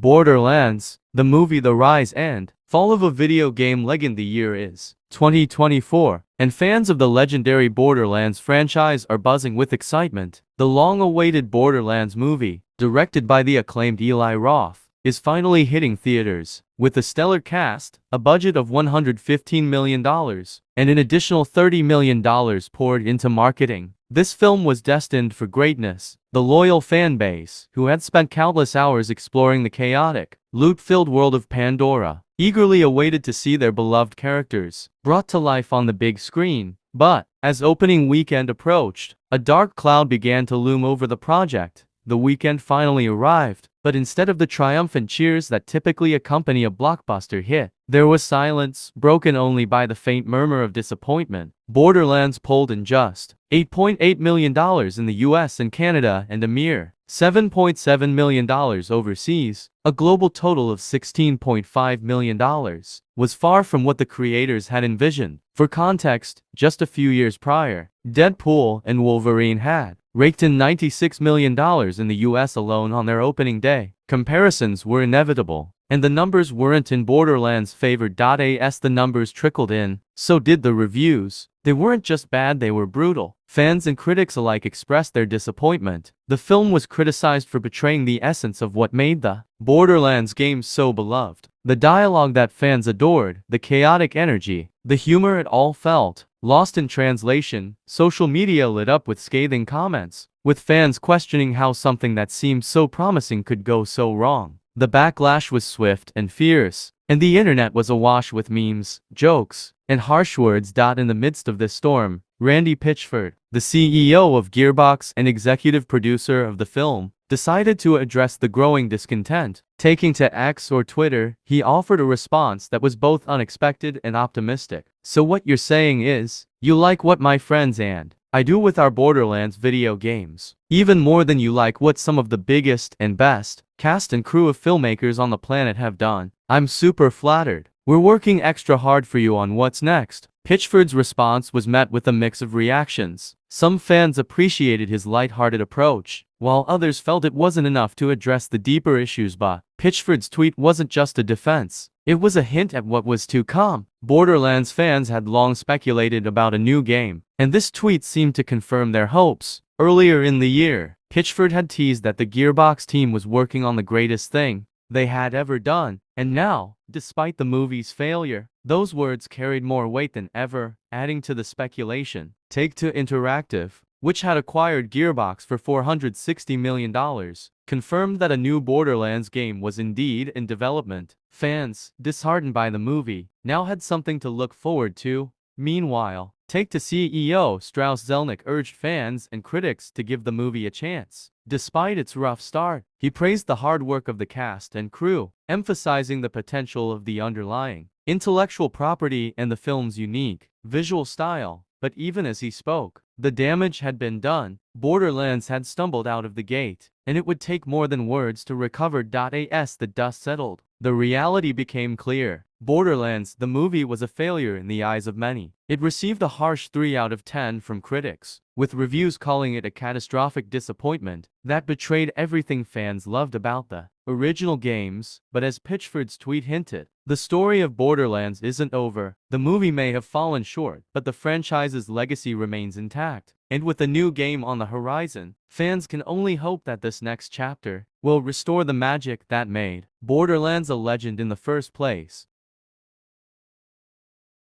Borderlands, the movie. The rise and fall of a video game legend. The year is 2024, and fans of the legendary Borderlands franchise are buzzing with excitement. The long-awaited Borderlands movie, directed by the acclaimed Eli Roth, is finally hitting theaters. With a stellar cast, a budget of $115 million, and an additional $30 million poured into marketing, this film was destined for greatness. The loyal fan base, who had spent countless hours exploring the chaotic, loot-filled world of Pandora, eagerly awaited to see their beloved characters brought to life on the big screen. But, as opening weekend approached, a dark cloud began to loom over the project. The weekend finally arrived, but instead of the triumphant cheers that typically accompany a blockbuster hit, there was silence, broken only by the faint murmur of disappointment. Borderlands pulled in just $8.8 million in the US and Canada and a mere $7.7 million overseas. A global total of $16.5 million was far from what the creators had envisioned. For context, just a few years prior, Deadpool and Wolverine had raked in $96 million in the US alone on their opening day. Comparisons were inevitable, and the numbers weren't in Borderlands' favor. As the numbers trickled in, so did the reviews. They weren't just bad, they were brutal. Fans and critics alike expressed their disappointment. The film was criticized for betraying the essence of what made the Borderlands games so beloved. The dialogue that fans adored, the chaotic energy, the humor. It all felt lost in translation. Social media lit up with scathing comments, with fans questioning how something that seemed so promising could go so wrong. The backlash was swift and fierce, and the internet was awash with memes, jokes, and harsh words. In the midst of this storm, Randy Pitchford, the CEO of Gearbox and executive producer of the film, decided to address the growing discontent. Taking to X or Twitter, he offered a response that was both unexpected and optimistic. "So what you're saying is, you like what my friends and I do with our Borderlands video games, even more than you like what some of the biggest and best cast and crew of filmmakers on the planet have done. I'm super flattered. We're working extra hard for you on what's next." Pitchford's response was met with a mix of reactions. Some fans appreciated his lighthearted approach, while others felt it wasn't enough to address the deeper issues. But Pitchford's tweet wasn't just a defense, it was a hint at what was to come. Borderlands fans had long speculated about a new game, and this tweet seemed to confirm their hopes. Earlier in the year, Pitchford had teased that the Gearbox team was working on the greatest thing they had ever done, and now, despite the movie's failure, those words carried more weight than ever. Adding to the speculation, Take-Two Interactive, which had acquired Gearbox for $460 million, confirmed that a new Borderlands game was indeed in development. Fans, disheartened by the movie, now had something to look forward to. Meanwhile, Take-Two CEO Strauss Zelnick urged fans and critics to give the movie a chance. Despite its rough start, he praised the hard work of the cast and crew, emphasizing the potential of the underlying intellectual property and the film's unique visual style. But even as he spoke, the damage had been done. Borderlands had stumbled out of the gate, and it would take more than words to recover. As the dust settled, the reality became clear. Borderlands, the movie, was a failure in the eyes of many. It received a harsh 3 out of 10 from critics, with reviews calling it a catastrophic disappointment that betrayed everything fans loved about the original games. But as Pitchford's tweet hinted, the story of Borderlands isn't over. The movie may have fallen short, but the franchise's legacy remains intact. And with a new game on the horizon, fans can only hope that this next chapter will restore the magic that made Borderlands a legend in the first place.